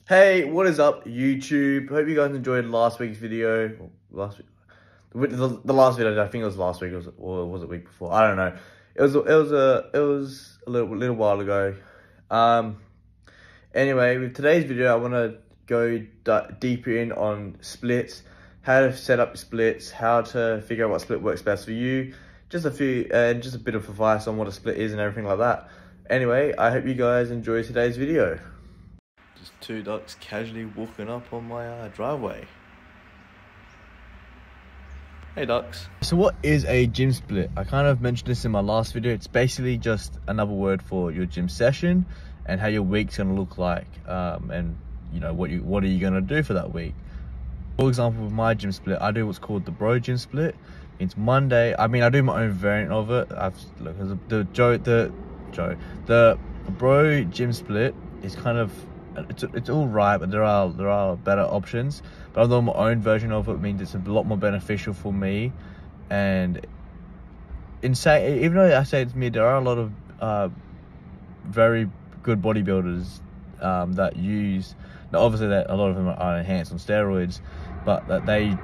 Hey, what is up, YouTube? Hope you guys enjoyed last week's video. The last video, I think it was last week, or was it week before? I don't know. It was a little while ago. Anyway, with today's video, I want to go deeper in on splits, how to set up splits, how to figure out what split works best for you. Just a bit of advice on what a split is and everything like that. Anyway, I hope you guys enjoy today's video. Just two ducks casually walking up on my driveway. Hey ducks. So what is a gym split? I kind of mentioned this in my last video. It's basically just another word for your gym session and how your week's gonna look like, and you know what are you gonna do for that week. For example, with my gym split, I do what's called the bro gym split. It's Monday. I mean, I do my own variant of it. The bro gym split is kind of, it's all right, but there are better options. But although my own version of it means it's a lot more beneficial for me, and even though I say it's me, there are a lot of very good bodybuilders that use. Now, obviously, that a lot of them are enhanced on steroids, but that a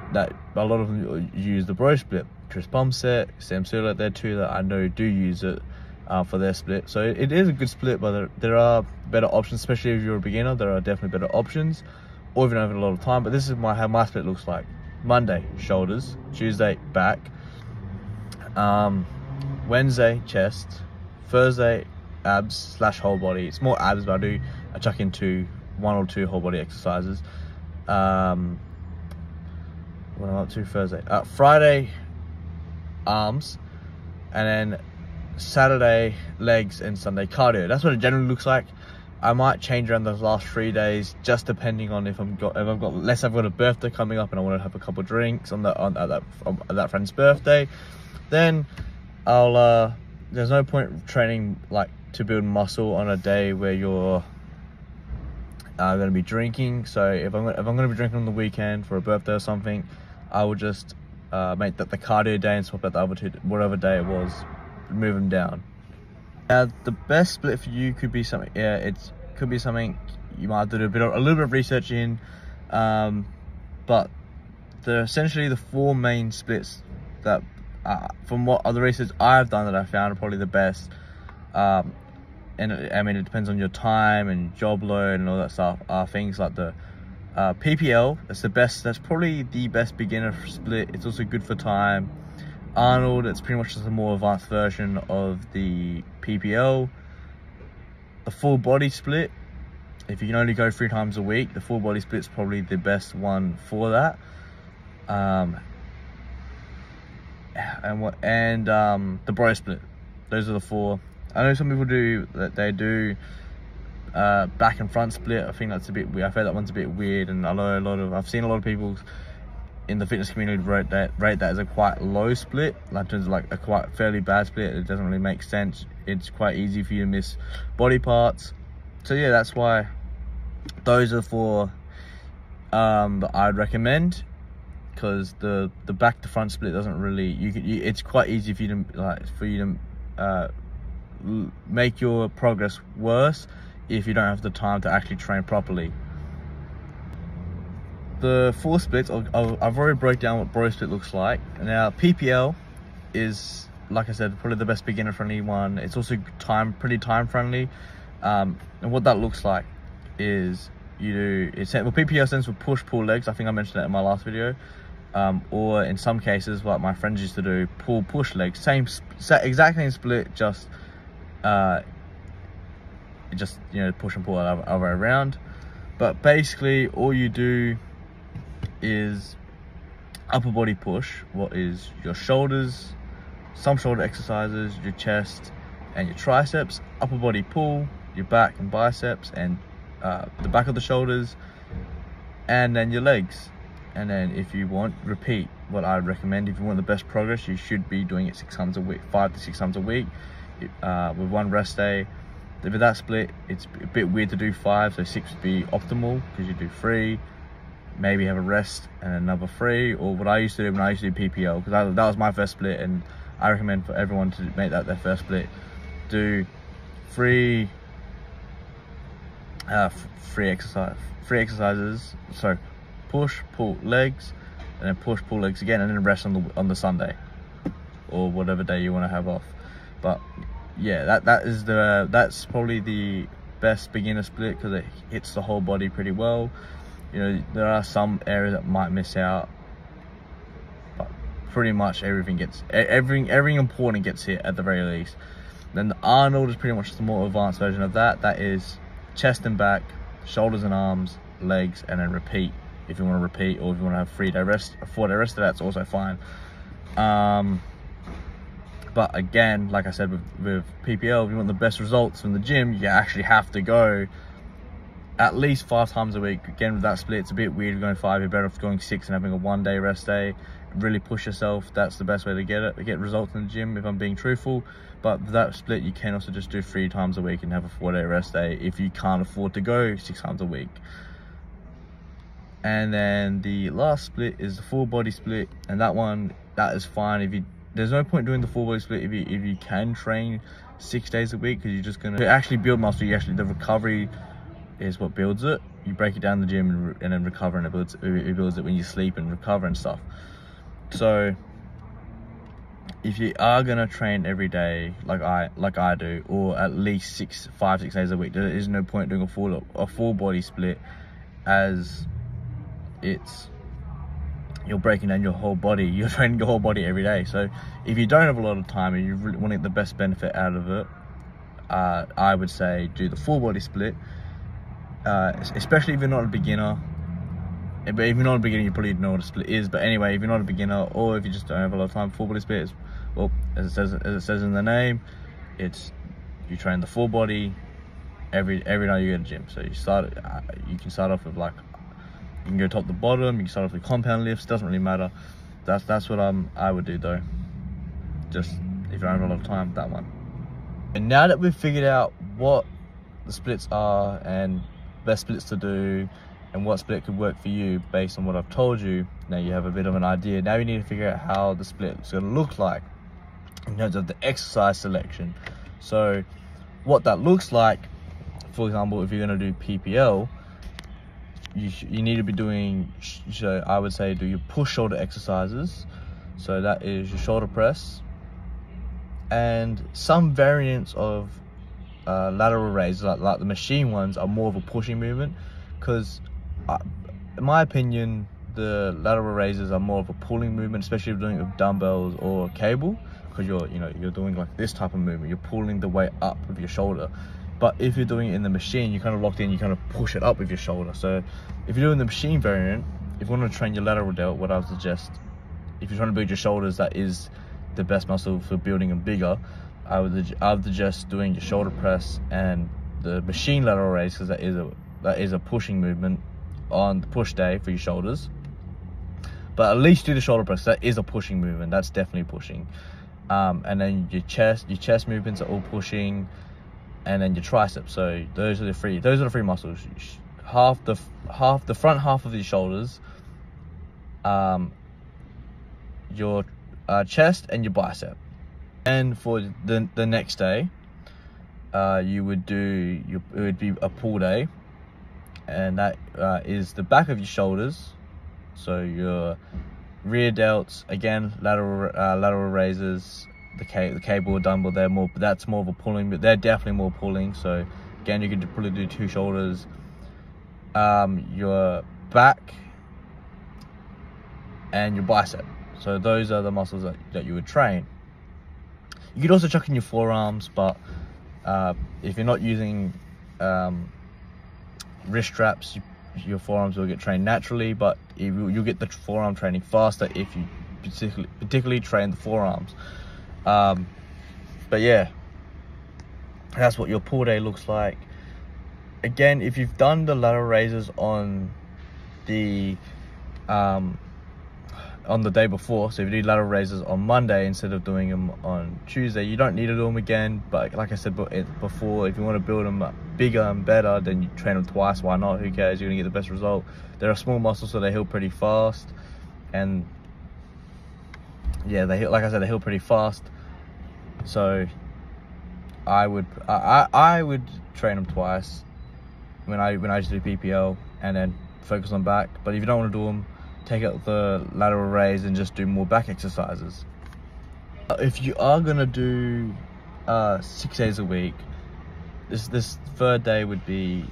lot of them use the bro split. Chris Bumstead, Sam Sula, they're two that I know do use it for their split. So it is a good split, but there are better options, especially if you're a beginner. There are definitely better options, or if you don't have a lot of time. But this is how my split looks like. Monday, shoulders. Tuesday, back. Wednesday, chest. Thursday, abs / whole body. It's more abs, but I chuck into 1 or 2 whole body exercises. What am I up to Thursday? Friday, arms, and then Saturday, legs, and Sunday, cardio. That's what it generally looks like. I might change around those last 3 days, just depending on if I've got a birthday coming up and I want to have a couple of drinks at that friend's birthday. Then I'll there's no point training like to build muscle on a day where you're going to be drinking. So if I'm going to be drinking on the weekend for a birthday or something, I will just make that the cardio day and swap out the other two, whatever day it was, move them down. The best split for you could be something. Yeah, it could be something you might have to do a little bit of research in. But essentially the 4 main splits that, from what other research I've done, that I found are probably the best. And I mean, it depends on your time and job load and all that stuff. Things like the PPL. That's the best. That's probably the best beginner split. It's also good for time. Arnold, it's pretty much just a more advanced version of the PPL. The full body split, if you can only go 3 times a week, the full body split is probably the best one for that. The bro split. Those are the 4. I know some people do that. They do back and front split. I think that's a bit weird. I've heard that one's a bit weird, and I've seen a lot of people in the fitness community rate that as a quite low split, like in terms of like a quite fairly bad split. It doesn't really make sense. It's quite easy for you to miss body parts. So yeah, that's why those are the 4 that I'd recommend, because the back to front split doesn't really, it's quite easy for you to make your progress worse if you don't have the time to actually train properly. The 4 splits, I've already broke down what bro split looks like. Now PPL is, like I said, probably the best beginner friendly one. It's also pretty time friendly. And what that looks like is PPL stands for push pull legs. I think I mentioned that in my last video. Or in some cases, like my friends used to do, pull push legs. Exact same split, just push and pull other way around. But basically all you do is upper body push, what is your shoulders, some shoulder exercises, your chest and your triceps. Upper body pull, your back and biceps and the back of the shoulders, and then your legs. And then if you want, repeat. What I recommend, if you want the best progress, you should be doing it 6 times a week, 5 to 6 times a week, with 1 rest day. With that split, it's a bit weird to do 5, so 6 would be optimal, because you do 3, maybe have a rest and another 3. Or what I used to do when I used to do PPL, because that was my first split, and I recommend for everyone to make that their first split. Do 3 three exercises. So push, pull, legs, and then push, pull, legs again, and then rest on the Sunday or whatever day you want to have off. But yeah, that's probably the best beginner split because it hits the whole body pretty well. You know, there are some areas that might miss out, but pretty much everything important gets hit at the very least. Then the Arnold is pretty much the more advanced version of that. That is chest and back, shoulders and arms, legs, and then repeat if you want to repeat, or if you want to have 4-day rest of that's also fine. But again, like I said, with PPL, if you want the best results from the gym, you actually have to go at least 5 times a week. Again, with that split, it's a bit weird going 5. You're better off going 6 and having a 1-day rest day. Really push yourself. That's the best way to get results in the gym, if I'm being truthful. But with that split, you can also just do 3 times a week and have a 4-day rest day if you can't afford to go 6 times a week. And then the last split is the full body split, and that is fine. There's no point doing the full body split if you can train 6 days a week, because you're just gonna actually build muscle. The recovery is what builds it. You break it down in the gym and then recover, and it builds it when you sleep and recover and stuff. So if you are gonna train every day like I do, or at least 5-6 days a week, there is no point doing a full body split, as you're breaking down your whole body. You're training your whole body every day. So if you don't have a lot of time and you really want to get the best benefit out of it, I would say do the full body split, especially if you're not a beginner. But if you're not a beginner, you probably know what a split is. But anyway, if you're not a beginner, or if you just don't have a lot of time, full body split is, well, as it says in the name, you train the full body every night you go to the gym. So you can start off with, like, you can go top to bottom, you can start off with compound lifts, doesn't really matter. That's what I would do though. Just if you don't have a lot of time, that one. And now that we've figured out what the splits are and best splits to do and what split could work for you based on what I've told you, now you have a bit of an idea. Now you need to figure out how the split is going to look like in terms of the exercise selection. So what that looks like, for example, if you're going to do PPL, you need to be doing, so I would say do your push shoulder exercises. So that is your shoulder press and some variants of lateral raises, like the machine ones, are more of a pushing movement, because in my opinion the lateral raises are more of a pulling movement, especially if you're doing it with dumbbells or cable, because you're doing like this type of movement, you're pulling the weight up with your shoulder. But if you're doing it in the machine, you're kind of locked in, you kind of push it up with your shoulder. So if you're doing the machine variant, if you want to train your lateral delt, what I would suggest, if you're trying to build your shoulders, that is the best muscle for building them bigger, I would suggest doing your shoulder press and the machine lateral raise, because that is a pushing movement on the push day for your shoulders. But at least do the shoulder press. That is a pushing movement. That's definitely pushing. And then your chest movements are all pushing. And then your triceps. So those are the three muscles. Half the front half of your shoulders, your chest, and your bicep. And for the next day, it would be a pull day, and that is the back of your shoulders. So your rear delts, again, lateral raises. The cable or dumbbell, that's more of a pulling, but they're definitely more pulling. So again, you could probably do 2 shoulders, your back, and your bicep. So those are the muscles that you would train. You could also chuck in your forearms, but if you're not using wrist straps, your forearms will get trained naturally, but you'll get the forearm training faster if you particularly train the forearms. But yeah, that's what your pull day looks like. Again, if you've done the lateral raises on the day before, so if you do lateral raises on Monday instead of doing them on Tuesday, you don't need to do them again. But like I said before, if you want to build them up bigger and better, then you train them twice. Why not? Who cares? You're gonna get the best result. They're a small muscle, so they heal pretty fast, and yeah, like I said, they heal pretty fast. So I would train them twice. when I used to do PPL, and then focus on back. But if you don't want to do them, take out the lateral raise and just do more back exercises. If you are gonna do 6 days a week, this third day would be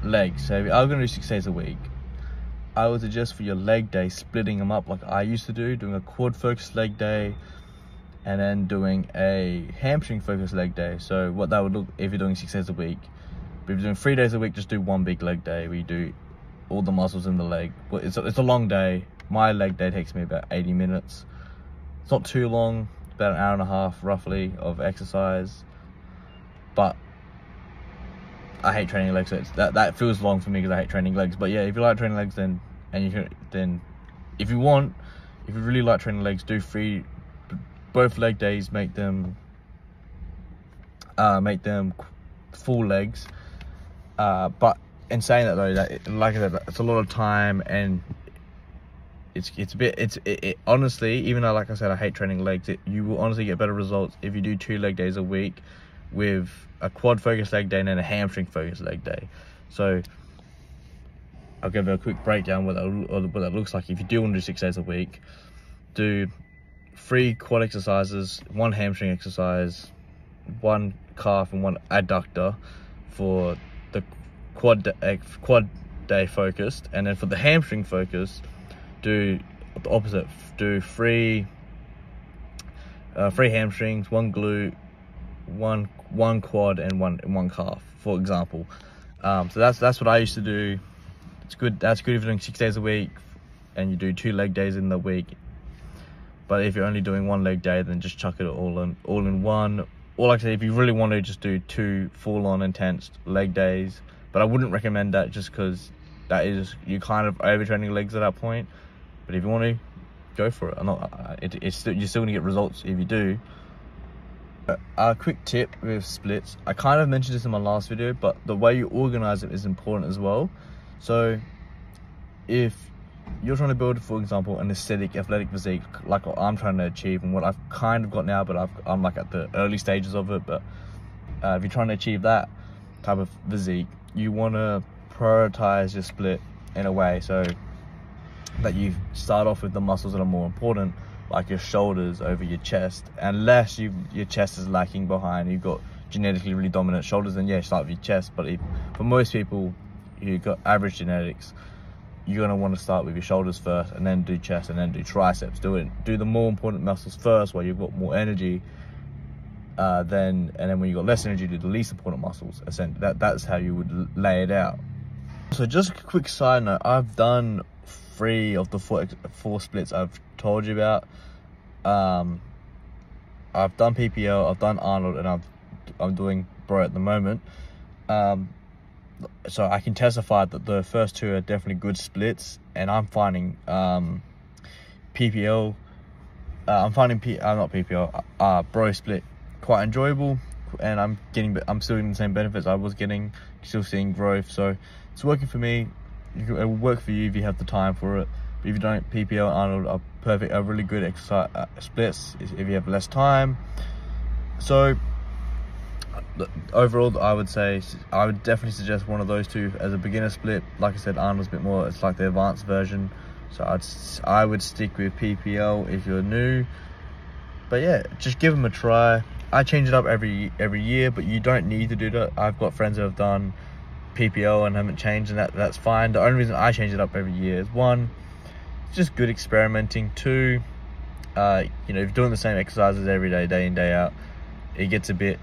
legs. So if you are gonna do 6 days a week, I would suggest for your leg day splitting them up like I used to do, doing a quad focused leg day and then doing a hamstring focused leg day. So what that would look if you're doing 6 days a week. But if you're doing 3 days a week, just do one big leg day where you do all the muscles in the leg. But it's a long day. My leg day takes me about 80 minutes. It's not too long, about an hour and a half roughly of exercise. But I hate training legs, so that feels long for me because I hate training legs. But yeah, if you like training legs, then if you really like training legs, do both leg days, make them full legs. But in saying that though, like I said, it's a lot of time, and it's honestly, even though like I said I hate training legs, you will honestly get better results if you do 2 leg days a week with a quad focused leg day and then a hamstring focused leg day. So I'll give a quick breakdown what that looks like. If you do want to do 6 days a week, do 3 quad exercises, 1 hamstring exercise, 1 calf and 1 adductor for the quad day focused, and then for the hamstring focused, do the opposite. Do 3 hamstrings, 1 glute, one quad and one calf, for example. So that's what I used to do. It's good. That's good if you're doing 6 days a week and you do 2 leg days in the week. But if you're only doing 1 leg day, then just chuck it all in one. Or like I say, if you really want to, just do 2 full-on intense leg days. But I wouldn't recommend that, just because you're kind of overtraining legs at that point. But if you want to, go for it. You're still gonna get results if you do. A quick tip with splits, I kind of mentioned this in my last video, but the way you organize it is important as well. So if you're trying to build, for example, an aesthetic athletic physique like what I'm trying to achieve and what I've kind of got now, but I'm like at the early stages of it, but if you're trying to achieve that type of physique, you want to prioritize your split in a way so that you start off with the muscles that are more important, like your shoulders over your chest, unless your chest is lacking behind, you've got genetically really dominant shoulders, then yeah, start with your chest. But for most people who've got average genetics, you're going to want to start with your shoulders first, and then do chest, and then do triceps. Do the more important muscles first while you've got more energy, and then when you've got less energy, do the least important muscles. Essentially, that's how you would lay it out. So just a quick side note, I've done 3 of the 4 splits I've told you about. I've done PPL, I've done Arnold, and I'm doing Bro at the moment. So I can testify that the first 2 are definitely good splits, and I'm finding PPL, not PPL, Bro split quite enjoyable, and I'm still getting the same benefits I was getting, still seeing growth. So it's working for me. It will work for you if you have the time for it. But if you don't, PPL and Arnold are really good exercise splits if you have less time. So overall, I would definitely suggest one of those 2 as a beginner split. Like I said, Arnold's a bit more, it's like the advanced version. So I would stick with PPL if you're new. But yeah, just give them a try. I change it up every year, but you don't need to do that. I've got friends that have done PPL and haven't changed, and that's fine. The only reason I change it up every year is 1, it's just good experimenting. 2, if you're doing the same exercises every day in, day out, it gets a bit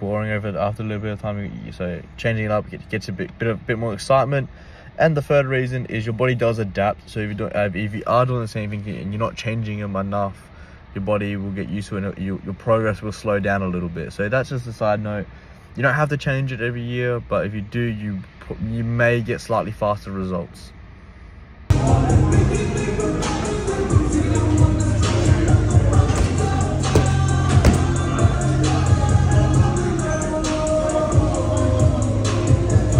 boring after a little bit of time. So changing it up gets a bit more excitement. And the third reason is your body does adapt. So if you are doing the same thing and you're not changing them enough, your body will get used to it, and your progress will slow down a little bit. So that's just a side note. You don't have to change it every year, but if you do, you may get slightly faster results.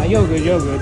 You're good.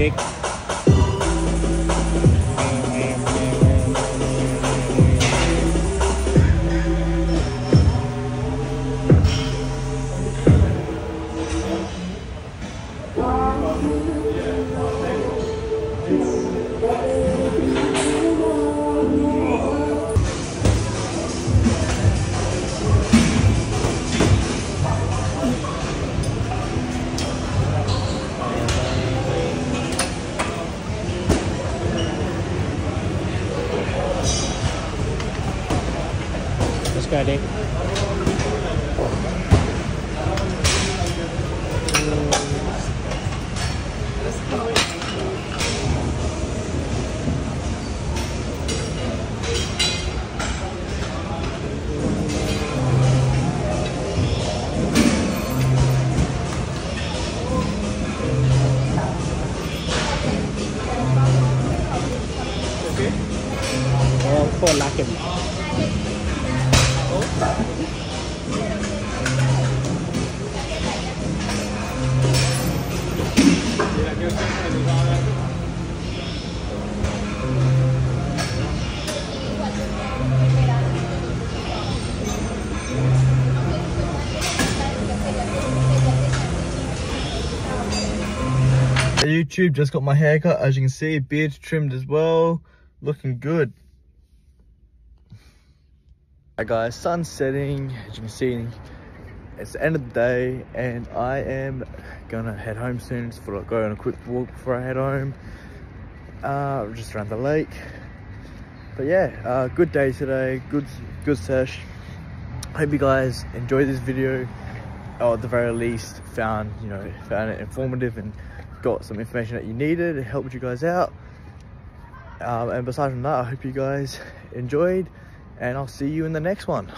เด็กLet's go, Dick. Oh, phone lock him. YouTube, just got my haircut, as you can see, beard trimmed as well, looking good. Alright guys, sun's setting, as you can see, it's the end of the day and I am gonna head home soon. Just thought I'd go on a quick walk before I head home, just around the lake. But yeah, good day today, good sesh. Hope you guys enjoyed this video, or at the very least found it informative and got some information that you needed. It helped you guys out, and besides from that, I hope you guys enjoyed, and I'll see you in the next one.